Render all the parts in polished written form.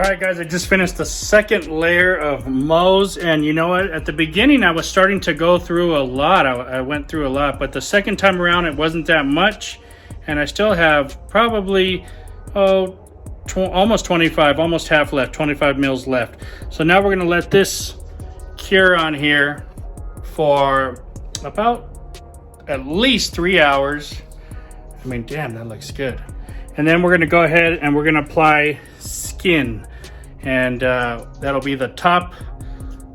Alright guys, I just finished the second layer of Moe's, and you know what? At the beginning I was starting to go through a lot. I went through a lot, but the second time around it wasn't that much, and I still have probably almost 25, almost half left, 25 mils left. So now we're going to let this cure on here for about at least 3 hours. I mean, damn, that looks good. And then we're going to go ahead and we're going to apply skin, and that'll be the top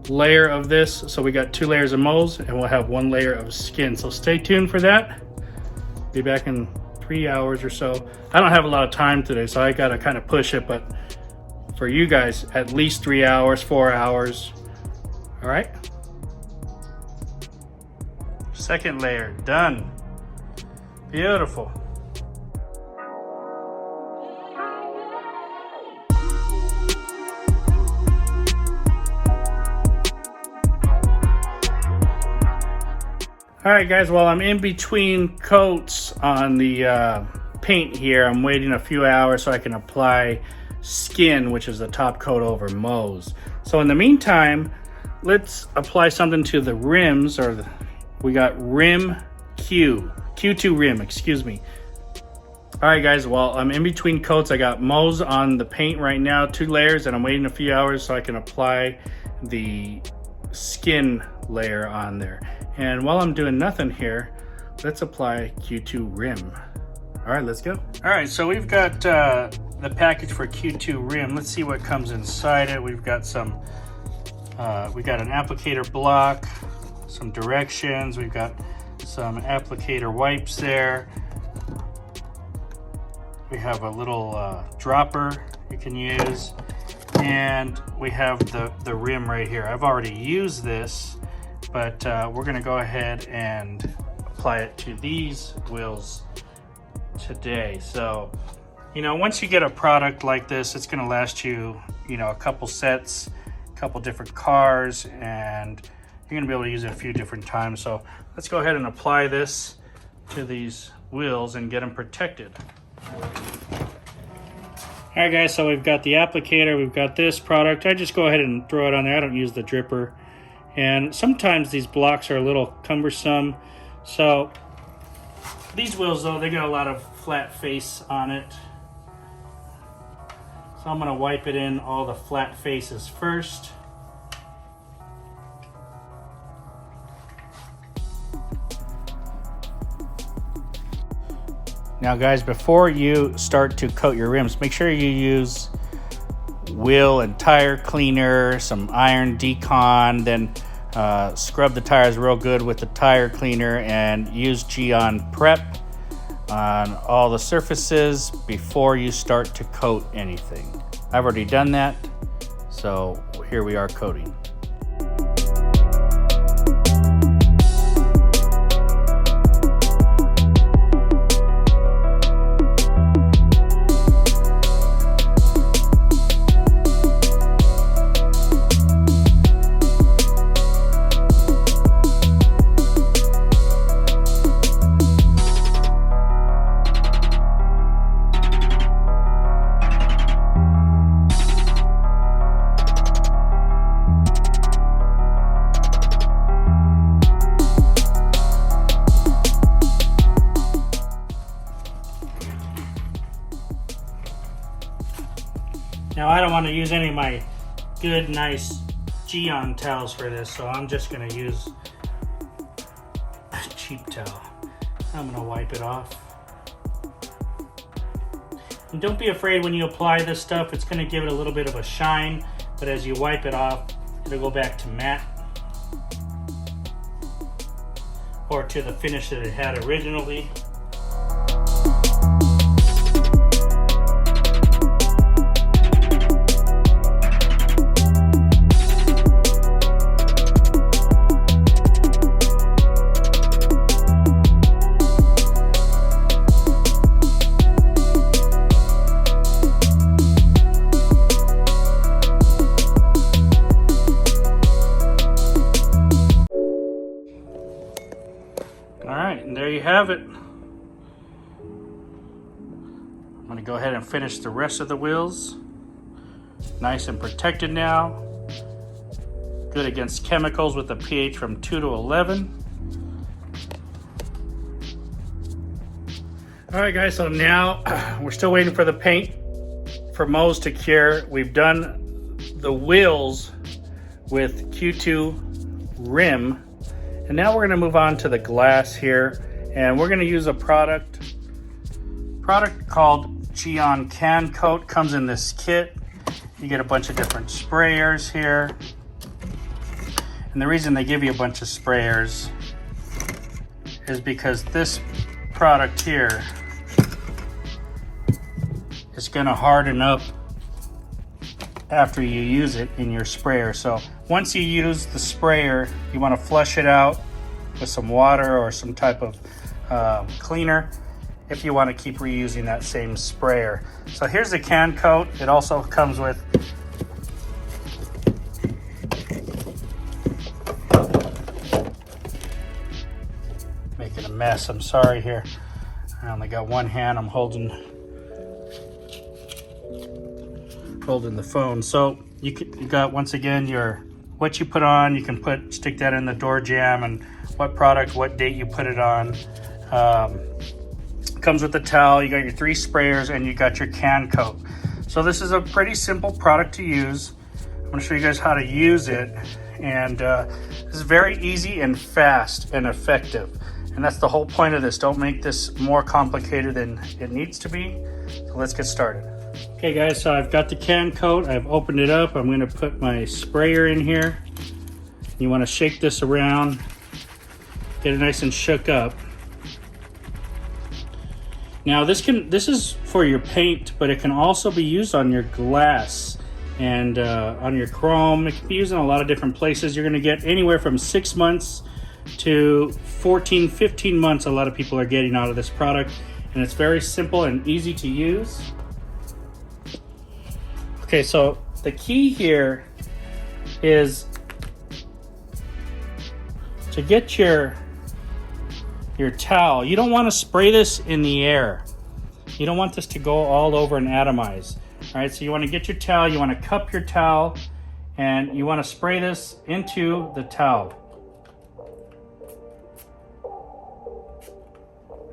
layer of this. So we got 2 layers of Moe's and we'll have 1 layer of skin. So stay tuned for that. Be back in 3 hours or so. I don't have a lot of time today, so I gotta kind of push it, but for you guys, at least 3 hours, 4 hours. All right. Second layer done. Beautiful. All right guys, well, I'm in between coats on the paint here. I'm waiting a few hours so I can apply skin, which is the top coat over Moe's. So in the meantime, let's apply something to the rims, we got rim Q2 rim, excuse me. All right guys, well, I'm in between coats. I got Moe's on the paint right now, 2 layers, and I'm waiting a few hours so I can apply the skin layer on there. And while I'm doing nothing here, let's apply Q2 rim. All right, let's go. All right, so we've got the package for Q2 rim. Let's see what comes inside it. We've got some, we got an applicator block, some directions. We've got some applicator wipes there. We have a little dropper you can use. And we have the rim right here. I've already used this, but we're gonna go ahead and apply it to these wheels today. So, you know, once you get a product like this, it's gonna last you, you know, a couple sets, a couple different cars, and you're gonna be able to use it a few different times. So let's go ahead and apply this to these wheels and get them protected. All right guys, so we've got the applicator, we've got this product. I just go ahead and throw it on there. I don't use the dripper. And sometimes these blocks are a little cumbersome. So these wheels though, they got a lot of flat face on it. So I'm gonna wipe it in all the flat faces first. Now guys, before you start to coat your rims, make sure you use wheel and tire cleaner, some iron decon, then scrub the tires real good with the tire cleaner, and use Geon Prep on all the surfaces before you start to coat anything. I've already done that, so here we are coating. Now I don't want to use any of my good, nice Geon towels for this, so I'm just going to use a cheap towel. I'm going to wipe it off. And don't be afraid when you apply this stuff, it's going to give it a little bit of a shine, but as you wipe it off, it'll go back to matte, or to the finish that it had originally. Alright, and there you have it. I'm going to go ahead and finish the rest of the wheels. Nice and protected now. Good against chemicals with a pH from 2 to 11. All right, guys, so now we're still waiting for the paint for Moe's to cure. We've done the wheels with Q2 rim, and now we're gonna move on to the glass here, and we're gonna use a product called Geon Can Coat. Comes in this kit. You get a bunch of different sprayers here. And the reason they give you a bunch of sprayers is because this product here is gonna harden up after you use it in your sprayer. So once you use the sprayer, you wanna flush it out with some water or some type of cleaner if you wanna keep reusing that same sprayer. So here's the can coat. It also comes with making a mess. I'm sorry here. I only got one hand. I'm holding the phone. So you got, once again, your what you put on. You can stick that in the door jamb, and what product, what date you put it on. Comes with the towel. You got your 3 sprayers, and you got your can coat. So this is a pretty simple product to use. I'm going to show you guys how to use it, and this is very easy and fast and effective. And that's the whole point of this. Don't make this more complicated than it needs to be. So let's get started. Okay guys, so I've got the can coat. I've opened it up. I'm going to put my sprayer in here. You want to shake this around, get it nice and shook up. Now this is for your paint, but it can also be used on your glass and on your chrome. It can be used in a lot of different places. You're going to get anywhere from 6 months to 14, 15 months. A lot of people are getting out of this product, and it's very simple and easy to use. Okay, so the key here is to get your towel. You don't want to spray this in the air. You don't want this to go all over and atomize. All right, so you want to get your towel, you want to cup your towel, and you want to spray this into the towel.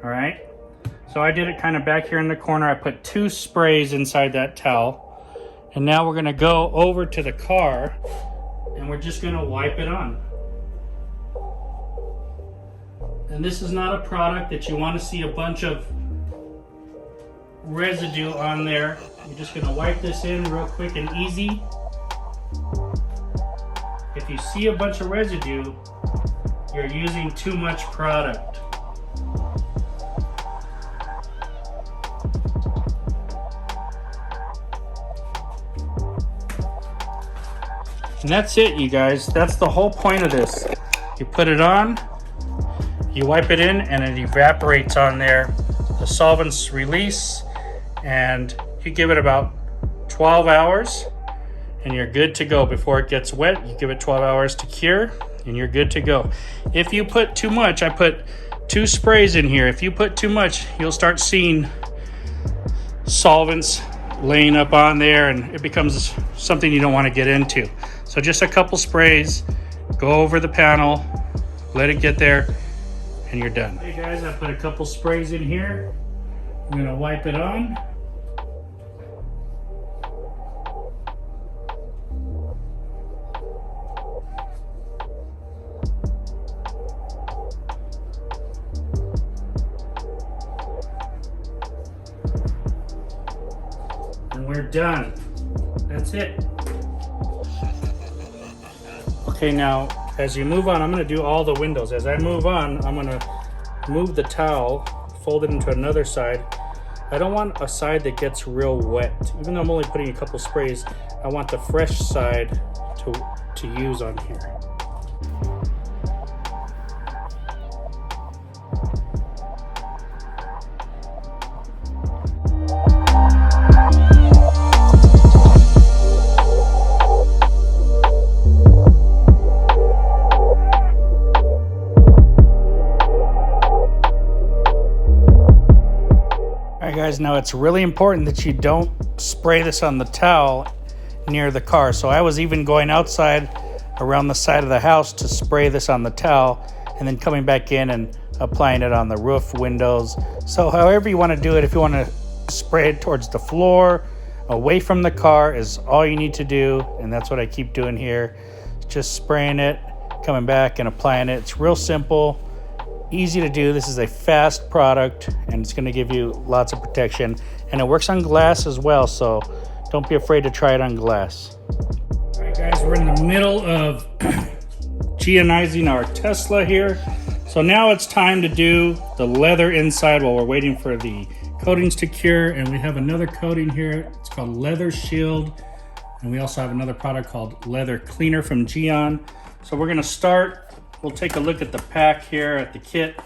All right, so I did it kind of back here in the corner. I put 2 sprays inside that towel, and now we're going to go over to the car, and we're just going to wipe it on. And this is not a product that you want to see a bunch of residue on there. You're just going to wipe this in real quick and easy. If you see a bunch of residue, you're using too much product. And that's it, you guys. That's the whole point of this. You put it on, you wipe it in, and it evaporates on there. The solvents release, and you give it about 12 hours, and you're good to go. Before it gets wet, you give it 12 hours to cure, and you're good to go. If you put too much, I put 2 sprays in here. If you put too much, you'll start seeing solvents laying up on there, and it becomes something you don't want to get into. So just a couple sprays, go over the panel, let it get there, and you're done. Hey guys, I put a couple sprays in here. I'm gonna wipe it on. And we're done. That's it. Okay, now as you move on, I'm going to do all the windows. As I move on, I'm going to move the towel, fold it into another side. I don't want a side that gets real wet. Even though I'm only putting a couple sprays, I want the fresh side to use on here. Guys, now it's really important that you don't spray this on the towel near the car. So I was even going outside around the side of the house to spray this on the towel, and then coming back in and applying it on the roof, windows. So however you want to do it, if you want to spray it towards the floor, away from the car, is all you need to do. And that's what I keep doing here. Just spraying it, coming back and applying it. It's real simple, easy to do. This is a fast product, and it's going to give you lots of protection. And it works on glass as well, so don't be afraid to try it on glass. All right, guys, we're in the middle of geonizing our Tesla here. So now it's time to do the leather inside while we're waiting for the coatings to cure. And we have another coating here. It's called Leather Shield. And we also have another product called Leather Cleaner from Geon. So we're gonna start, we'll take a look at the pack here at the kit.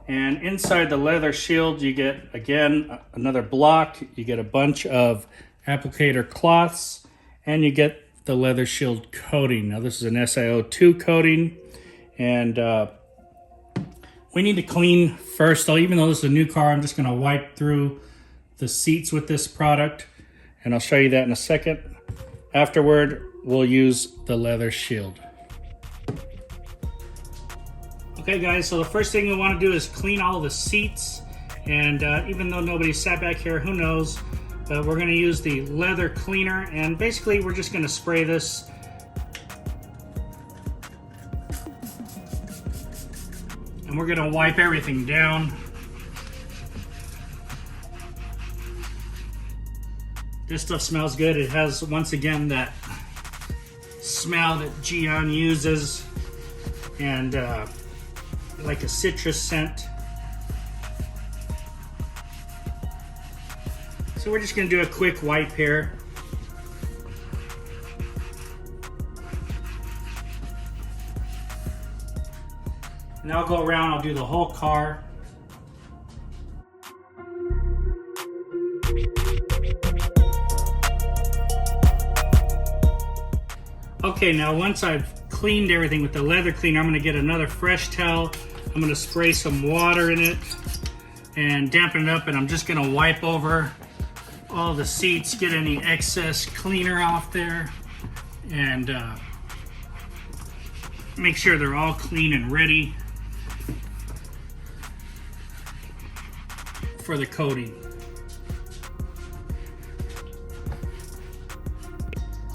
And inside the Leather Shield, you get, again, another block. You get a bunch of applicator cloths, and you get the Leather Shield coating. Now this is an SiO2 coating, and we need to clean first. Even though this is a new car, I'm just gonna wipe through the seats with this product, and I'll show you that in a second. Afterward, we'll use the Leather Shield. Okay guys, so the first thing we want to do is clean all the seats, and even though nobody sat back here, who knows, but we're going to use the leather cleaner, and basically we're just going to spray this and we're going to wipe everything down. This stuff smells good. It has, once again, that smell that Geon uses, and like a citrus scent. So we're just gonna do a quick wipe here. And I'll go around, I'll do the whole car. Okay, now once I've cleaned everything with the leather cleaner, I'm gonna get another fresh towel. I'm gonna spray some water in it and dampen it up, and I'm just gonna wipe over all the seats, get any excess cleaner off there, and make sure they're all clean and ready for the coating.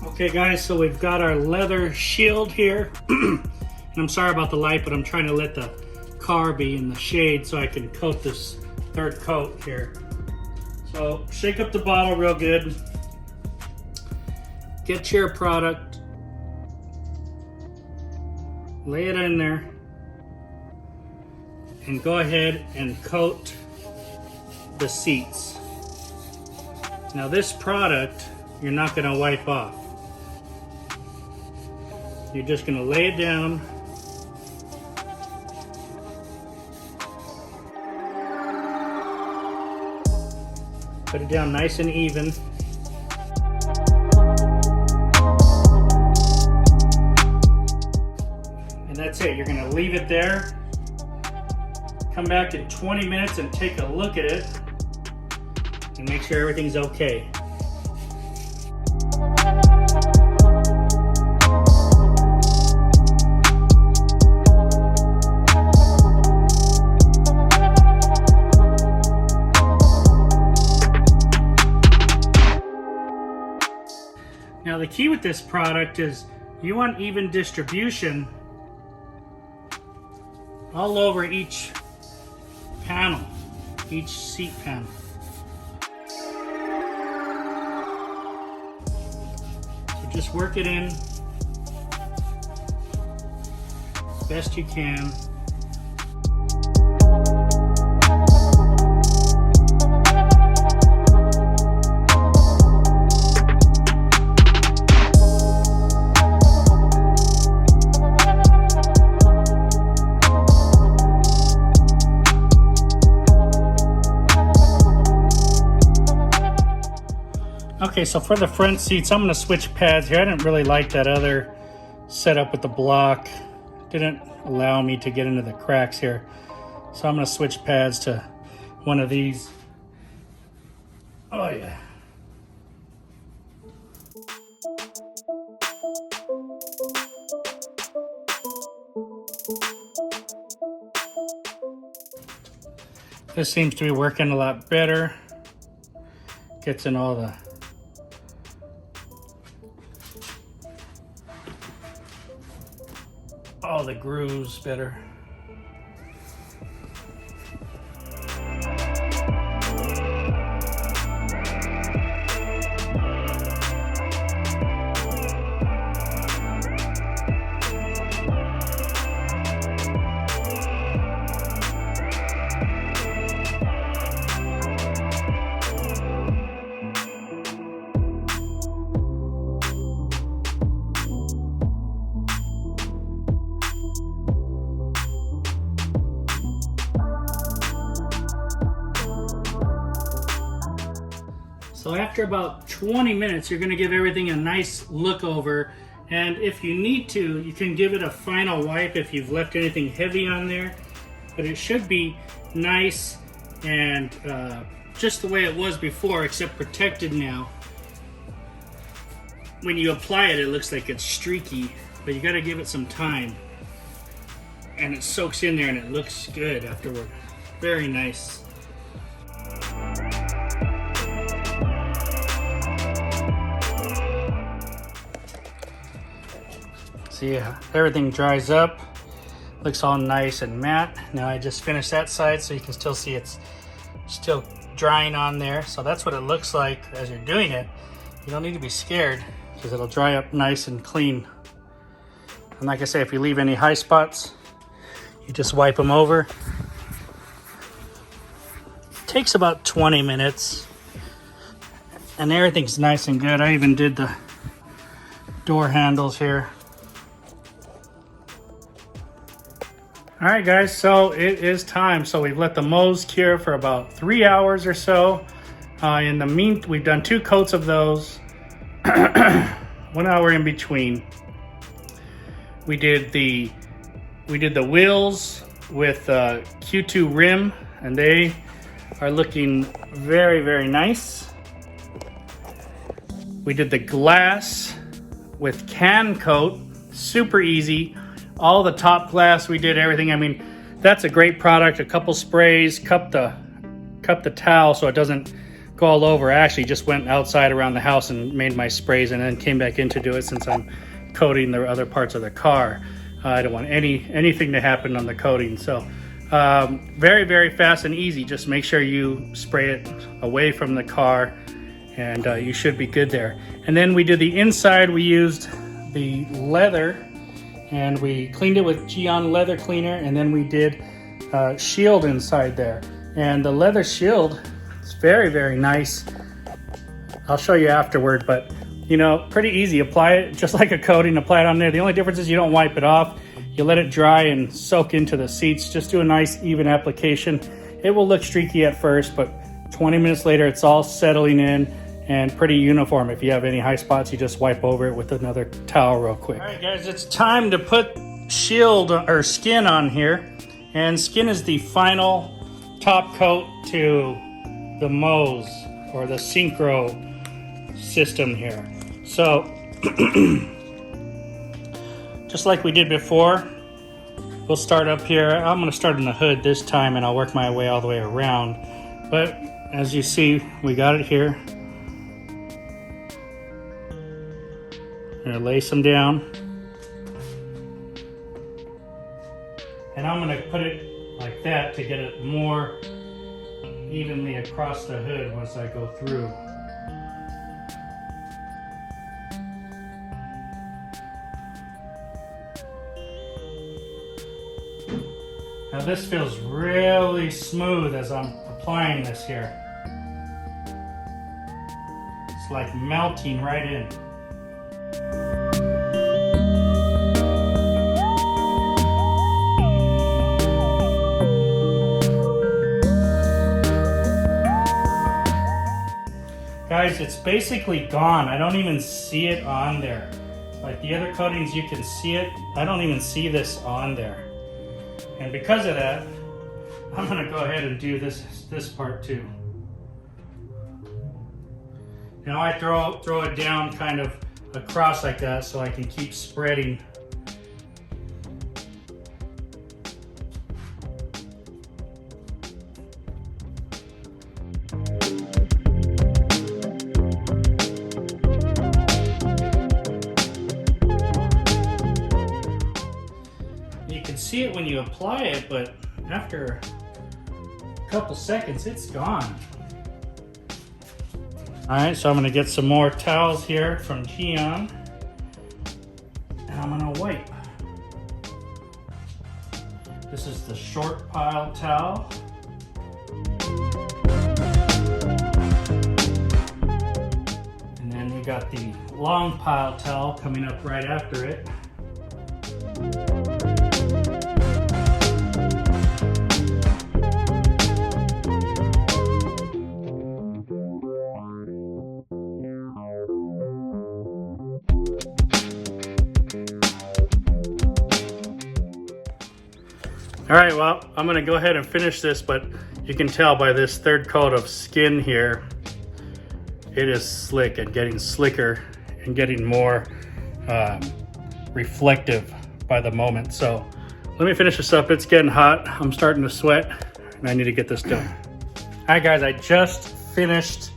Okay guys, so we've got our Leather Shield here. And I'm sorry about the light, but I'm trying to let the car be in the shade so I can coat this third coat here. So shake up the bottle real good. Get your product. Lay it in there. And go ahead and coat the seats. Now this product, you're not gonna wipe off. You're just gonna lay it down. Put it down nice and even. And that's it. You're going to leave it there. Come back in 20 minutes and take a look at it and make sure everything's okay. Now the key with this product is you want even distribution all over each panel, each seat panel. So just work it in as best you can. Okay, so for the front seats, I'm going to switch pads here. I didn't really like that other setup with the block. Didn't allow me to get into the cracks here. So I'm going to switch pads to one of these. Oh yeah. This seems to be working a lot better. Gets in all the grooves better. So after about 20 minutes, you're going to give everything a nice look over. And if you need to, you can give it a final wipe if you've left anything heavy on there. But it should be nice and just the way it was before, except protected now. When you apply it, it looks like it's streaky, but you got to give it some time. And it soaks in there and it looks good afterward. Very nice. See, everything dries up, looks all nice and matte. Now I just finished that side so you can still see it's still drying on there. So that's what it looks like as you're doing it. You don't need to be scared because it'll dry up nice and clean. And like I say, if you leave any high spots, you just wipe them over. It takes about 20 minutes and everything's nice and good. I even did the door handles here. All right, guys, so it is time. So we've let the mows cure for about 3 hours or so. In the meantime, we've done 2 coats of those, 1 hour in between. We did the wheels with Q2 rim, and they are looking very, very nice. We did the glass with can coat, super easy. All the top glass, we did everything. I mean, that's a great product. A couple sprays, cup the towel so it doesn't go all over. I actually just went outside around the house and made my sprays and then came back in to do it since I'm coating the other parts of the car. I don't want anything to happen on the coating. So very, very fast and easy. Just make sure you spray it away from the car and you should be good there. And then we did the inside. We used the leather and we cleaned it with Geon leather cleaner, and then we did shield inside there. And the leather shield is very, very nice. I'll show you afterward, but you know, pretty easy. Apply it just like a coating, apply it on there. The only difference is you don't wipe it off. You let it dry and soak into the seats. Just do a nice even application. It will look streaky at first, but 20 minutes later, it's all settling in and pretty uniform. If you have any high spots, you just wipe over it with another towel real quick. All right, guys, it's time to put shield or skin on here. And skin is the final top coat to the Mows or the Synchro system here. So, just like we did before, we'll start up here. I'm gonna start in the hood this time and I'll work my way all the way around. But as you see, we got it here. I'm gonna lace them down. And I'm gonna put it like that to get it more evenly across the hood once I go through. Now this feels really smooth as I'm applying this here. It's like melting right in. Guys, it's basically gone. I don't even see it on there. Like the other coatings, you can see it. I don't even see this on there. And because of that, I'm gonna go ahead and do this part too. Now I throw it down kind of across like that so I can keep spreading. see it when you apply it, but after a couple seconds, it's gone. All right, so I'm gonna get some more towels here from Geon, and I'm gonna wipe. This is the short pile towel. And then we got the long pile towel coming up right after it. All right, well, I'm gonna go ahead and finish this, but you can tell by this third coat of skin here, it is slick and getting slicker and getting more reflective by the moment. So let me finish this up. It's getting hot. I'm starting to sweat and I need to get this done. All right, guys, I just finished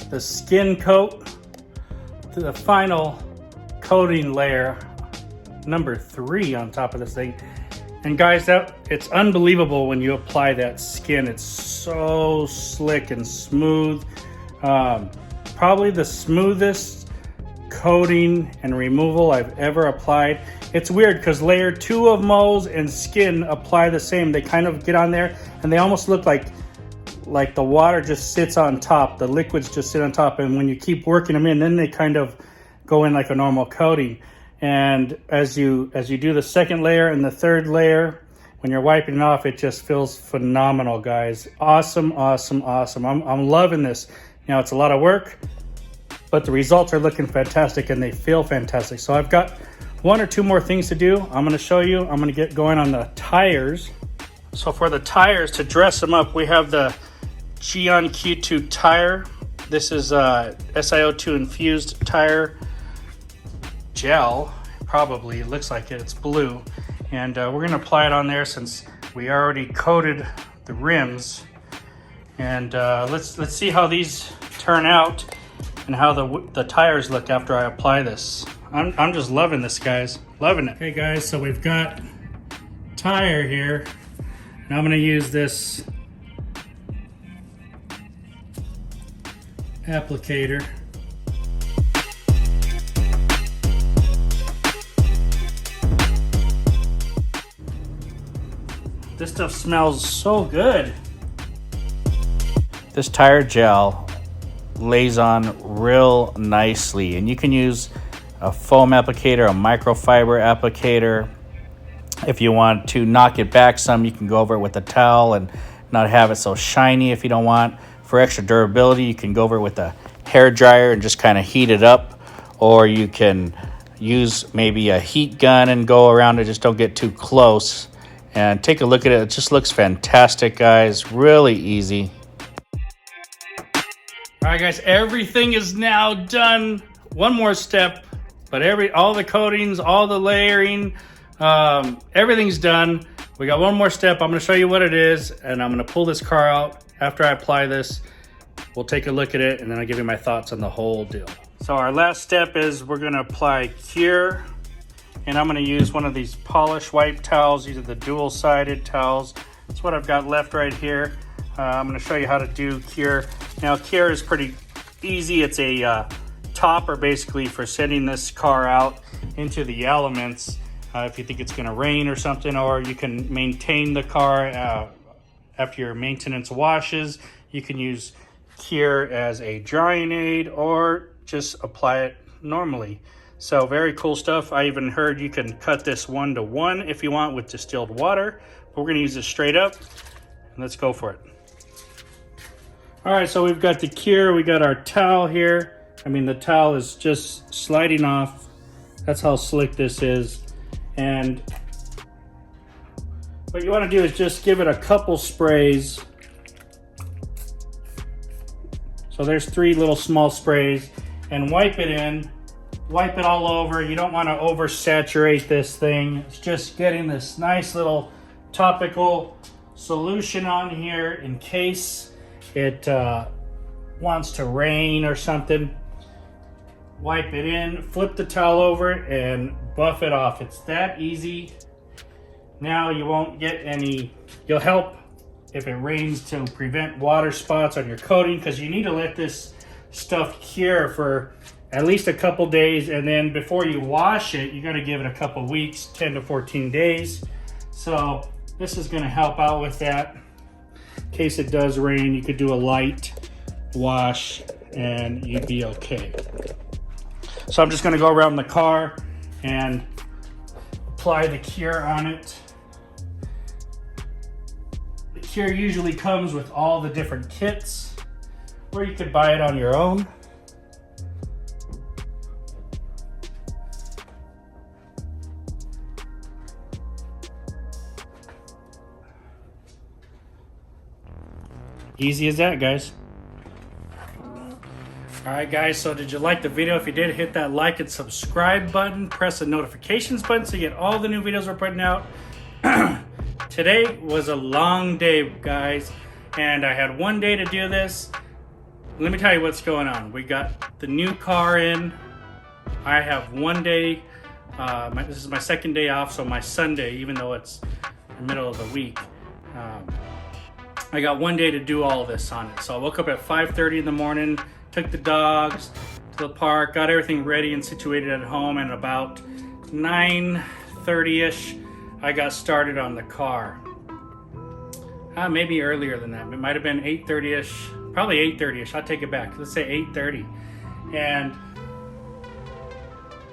the skin coat to the final coating layer, number 3 on top of this thing. And guys, it's unbelievable when you apply that skin. It's so slick and smooth. Probably the smoothest coating and removal I've ever applied. It's weird because layer 2 of moles and skin apply the same. They kind of get on there and they almost look like the water just sits on top. The liquids just sit on top, and when you keep working them in, then they kind of go in like a normal coating. And as you do the second layer and the third layer, when you're wiping it off, it just feels phenomenal, guys. Awesome, awesome, awesome. I'm loving this. Now, it's a lot of work, but the results are looking fantastic and they feel fantastic. So I've got 1 or 2 more things to do. I'm gonna show you. I'm gonna get going on the tires. So for the tires, to dress them up, we have the Geon Q2 tire. This is SiO2 infused tire gel, probably. It looks like it's blue, and we're going to apply it on there since we already coated the rims. And let's see how these turn out and how the tires look after I apply this. I'm just loving this, guys, loving it. Okay, guys, so we've got tire here, and I'm going to use this applicator. This stuff smells so good. This tire gel lays on real nicely, and you can use a foam applicator, a microfiber applicator. If you want to knock it back some, you can go over it with a towel and not have it so shiny. If you don't want, for extra durability, you can go over it with a hair dryer and just kind of heat it up, or you can use maybe a heat gun and go around it. Just don't get too close. And take a look at it. It just looks fantastic, guys. Really easy. All right, guys, everything is now done. One more step, but all the coatings, all the layering, everything's done. We got one more step. I'm gonna show you what it is, and I'm gonna pull this car out. After I apply this, we'll take a look at it, and then I'll give you my thoughts on the whole deal. So our last step is we're gonna apply Cure. And I'm going to use one of these polish wipe towels. These are the dual-sided towels. That's what I've got left right here. I'm going to show you how to do Cure. Now, Cure is pretty easy. It's a topper, basically, for sending this car out into the elements if you think it's going to rain or something, or you can maintain the car after your maintenance washes. You can use Cure as a drying aid or just apply it normally. So very cool stuff. I even heard you can cut this 1-to-1 if you want with distilled water. But we're gonna use this straight up, and let's go for it. All right, so we've got the Cure, we got our towel here. I mean, the towel is just sliding off. That's how slick this is. And what you wanna do is just give it a couple sprays. So there's 3 little small sprays, and wipe it in. Wipe it all over. You don't want to oversaturate this thing. It's just getting this nice little topical solution on here in case it wants to rain or something. Wipe it in, flip the towel over, and buff it off. It's that easy. now you won't get any, you'll help if it rains to prevent water spots on your coating, because you need to let this stuff cure for at least a couple days, and then before you wash it, you got to give it a couple weeks, 10 to 14 days. So this is going to help out with that. In case it does rain, you could do a light wash and you'd be okay. So I'm just going to go around the car and apply the cure on it. The cure usually comes with all the different kits, or you could buy it on your own. Easy as that, guys. Alright guys, so did you like the video? If you did, hit that like and subscribe button. Press the notifications button so you get all the new videos we're putting out. Today was a long day, guys, and I had one day to do this. Let me tell you what's going on. We got the new car in. I have one day. This is my second day off, so my Sunday, even though it's the middle of the week, I got one day to do all this on it. So I woke up at 5:30 in the morning, took the dogs to the park, got everything ready and situated at home, and about 9:30ish, I got started on the car. Maybe earlier than that. It might have been 8:30ish, probably 8:30ish. I'll take it back. Let's say 8:30. And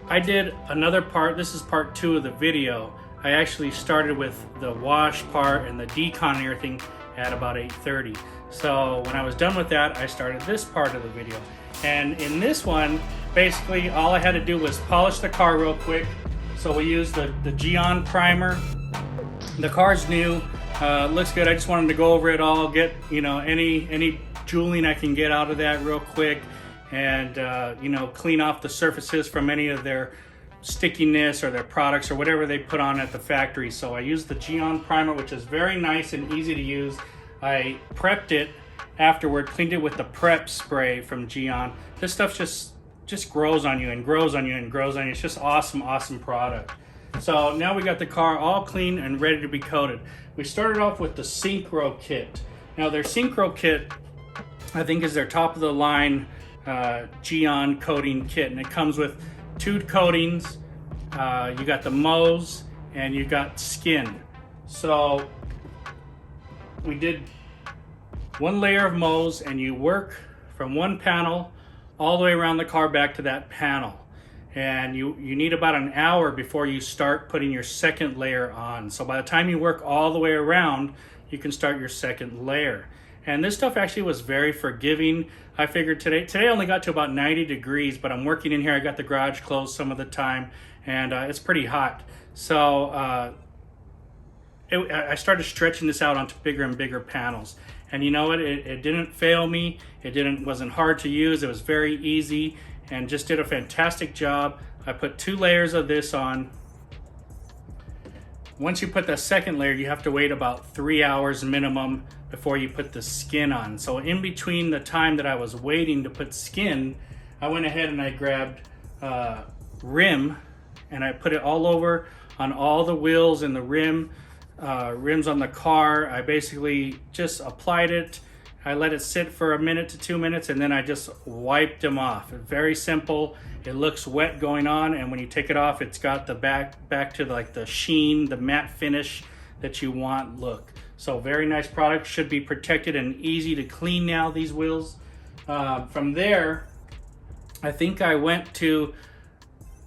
I did another part. This is part 2 of the video. I actually started with the wash part and the decon and everything at about 8:30. So when I was done with that, I started this part of the video. And in this one, basically all I had to do was polish the car real quick. So we used the Geon primer. The car's new, looks good. I just wanted to go over it all, get any jeweling I can get out of that real quick, and clean off the surfaces from any of their stickiness or their products or whatever they put on at the factory. So I used the Geon primer, which is very nice and easy to use. I prepped it afterward, cleaned it with the prep spray from Geon. This stuff just grows on you and grows on you and grows on you. It's just awesome product. So now we got the car all clean and ready to be coated. We started off with the Synchro kit. Now their Synchro kit, I think, is their top of the line Geon coating kit, and it comes with 2 coatings. You got the Mose and you got skin. So we did 1 layer of Mose, and you work from one panel all the way around the car back to that panel. And you need about an hour before you start putting your second layer on. So by the time you work all the way around, you can start your second layer. And this stuff actually was very forgiving. I figured today only got to about 90 degrees, but I'm working in here. I got the garage closed some of the time, and it's pretty hot. So I started stretching this out onto bigger and bigger panels. And you know what? It didn't fail me. It wasn't hard to use. It was very easy and just did a fantastic job. I put 2 layers of this on. Once you put the second layer, you have to wait about 3 hours minimum before you put the skin on. So in between the time that I was waiting to put skin, I went ahead and I grabbed rim, and I put it all over on all the wheels and the rims on the car. I basically just applied it. I let it sit for 1 to 2 minutes, and then I just wiped them off. Very simple. It looks wet going on, and when you take it off, it's got the back to like the sheen, the matte finish that you want look. So very nice product. Should be protected and easy to clean now, these wheels. From there, I think I went to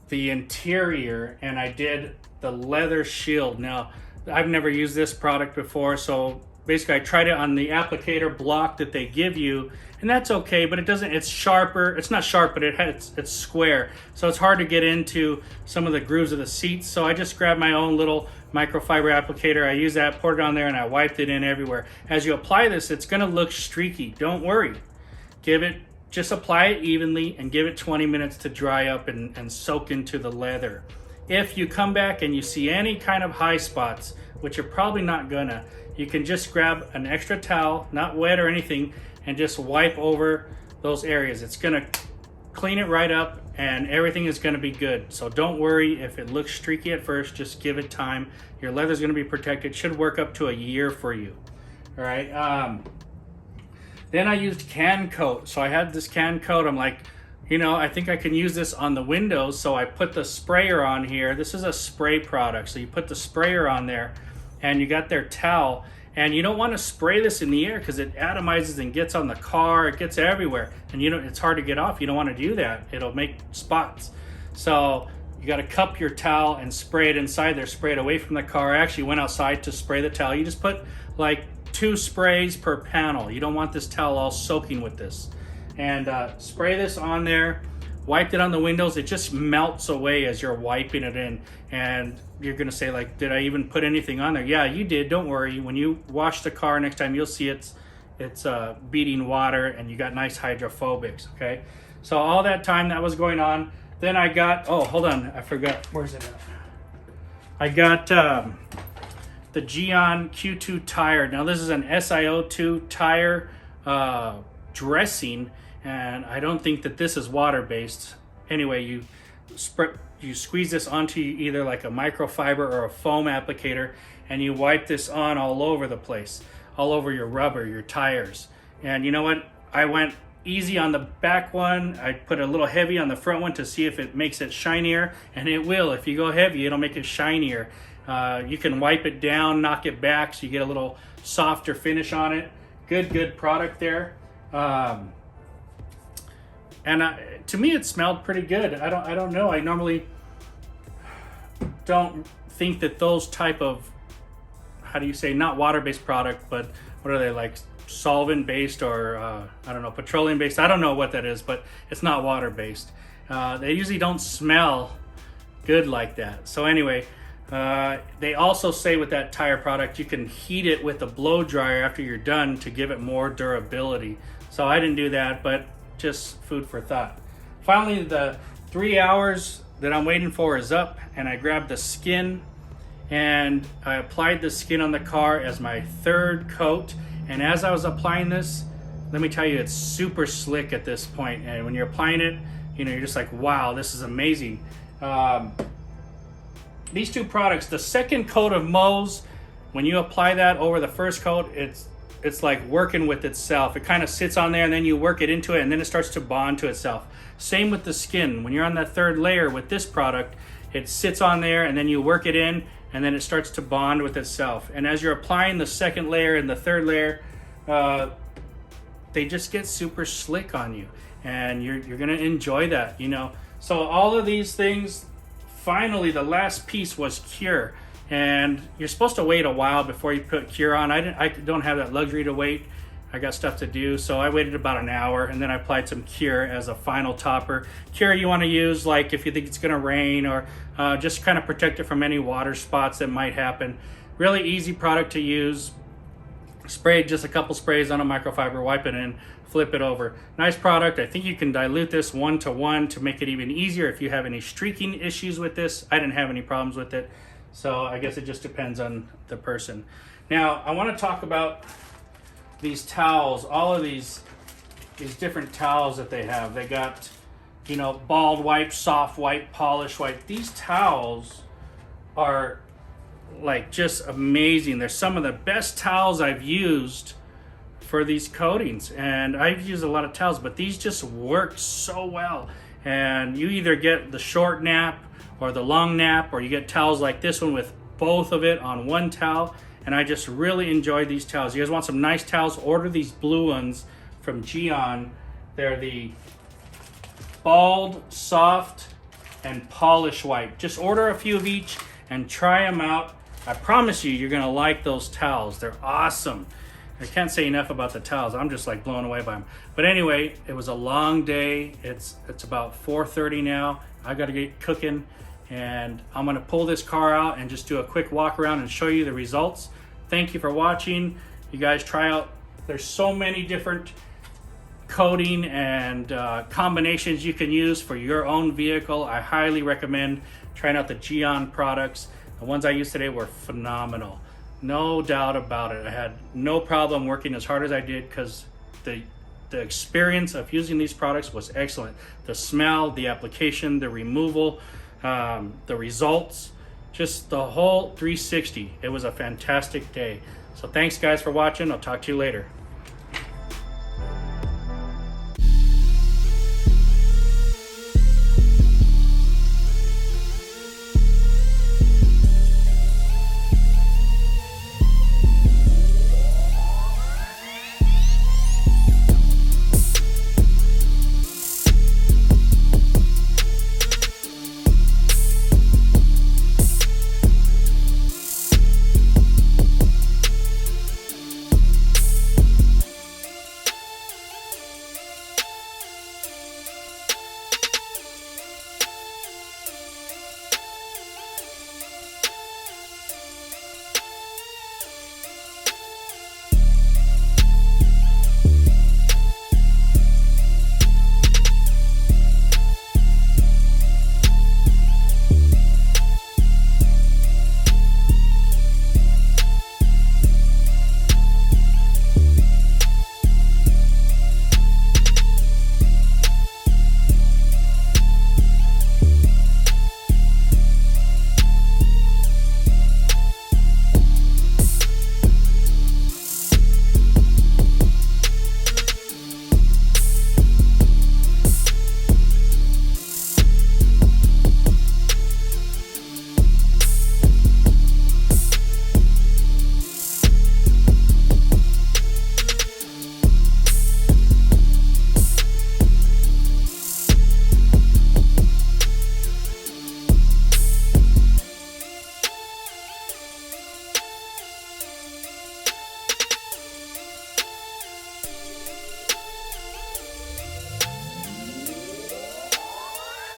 the interior and I did the leather shield. Now, I've never used this product before, so basically I tried it on the applicator block that they give you, and that's okay, but it's sharper. It's not sharp, but it's square, so it's hard to get into some of the grooves of the seats. So I just grabbed my own little microfiber applicator. I used that, poured it on there, and I wiped it in everywhere. As you apply this, it's gonna look streaky. Don't worry. Just apply it evenly and give it 20 minutes to dry up and soak into the leather. If you come back and you see any kind of high spots, which you're probably not gonna, you can just grab an extra towel, not wet or anything, and just wipe over those areas. It's gonna clean it right up and everything is going to be good. So don't worry if it looks streaky at first, just give it time. Your leather is going to be protected. Should work up to a year for you. All right. Then I used can coat. So I had this can coat. I'm like, you know, I think I can use this on the windows. So I put the sprayer on here. This is a spray product. So you put the sprayer on there and you got their towel. And you don't want to spray this in the air because it atomizes and gets on the car. It gets everywhere. And you know, it's hard to get off. You don't want to do that. It'll make spots. So you got to cup your towel and spray it inside there. Spray it away from the car. I actually went outside to spray the towel. You just put like 2 sprays per panel. You don't want this towel all soaking with this. And spray this on there. Wiped it on the windows. It just melts away as you're wiping it in. And you're gonna say like, did I even put anything on there? Yeah, you did. Don't worry. When you wash the car next time, you'll see it's beating water, and you got nice hydrophobics. Okay. So all that time that was going on, then I got, oh, hold on, I forgot. Where's it at? I got the Geon Q2 tire. Now this is an SiO2 tire dressing. And I don't think that this is water-based. Anyway, you squeeze this onto either like a microfiber or a foam applicator, and you wipe this on all over the place, all over your rubber, your tires. And you know what? I went easy on the back one. I put a little heavy on the front one to see if it makes it shinier, and it will. If you go heavy, it'll make it shinier. You can wipe it down, knock it back, so you get a little softer finish on it. Good product there. And to me, it smelled pretty good. I don't know. I normally don't think that those type of, how do you say, not water-based product, but what are they, like solvent-based or I don't know, petroleum-based? I don't know what that is, but it's not water-based. They usually don't smell good like that. So anyway, they also say with that tire product, you can heat it with a blow dryer after you're done to give it more durability. So I didn't do that, but just food for thought. Finally, the 3 hours that I'm waiting for is up, and I grabbed the skin and I applied the skin on the car as my 3rd coat. And as I was applying this, let me tell you, it's super slick at this point. And when you're applying it, you know, you're just like, wow, this is amazing. These 2 products, the 2nd coat of Moe's, when you apply that over the 1st coat, it's like working with itself. It kind of sits on there, and then you work it into it, and then it starts to bond to itself. Same with the skin. When you're on that 3rd layer with this product, it sits on there, and then you work it in, and then it starts to bond with itself. And as you're applying the 2nd layer and the 3rd layer, they just get super slick on you, and you're gonna enjoy that, you know. So all of these things, finally the last piece was cure. And you're supposed to wait a while before you put cure on. I don't have that luxury to wait. I got stuff to do, so I waited about an hour, and then I applied some cure as a final topper. Cure you want to use like if you think it's going to rain, or just kind of protect it from any water spots that might happen. Really easy product to use. Spray just a couple sprays on a microfiber, wipe it in, flip it over. Nice product. I think you can dilute this 1-to-1 to make it even easier if you have any streaking issues with this. I didn't have any problems with it. So I guess it just depends on the person. Now, I want to talk about these towels, all of these different towels that they have. They got, you know, bald wipe, soft wipe, polish wipe. These towels are like just amazing. They're some of the best towels I've used for these coatings. And I've used a lot of towels, but these just work so well. And you either get the short nap or the long nap, or you get towels like this one with both of it on one towel. And I just really enjoy these towels. You guys want some nice towels? Order these blue ones from Geon. They're the bald, soft, and polish wipe. Just order a few of each and try them out. I promise you, you're gonna like those towels. They're awesome. I can't say enough about the towels. I'm just like blown away by them. But anyway, it was a long day. It's about 4:30 now. I gotta get cooking, and I'm gonna pull this car out and just do a quick walk around and show you the results. Thank you for watching. You guys try out, there's so many different coating and combinations you can use for your own vehicle. I highly recommend trying out the Geon products. The ones I used today were phenomenal. No doubt about it. I had no problem working as hard as I did because the the experience of using these products was excellent. The smell, the application, the removal, the results, just the whole 360. It was a fantastic day. So thanks guys for watching. I'll talk to you later.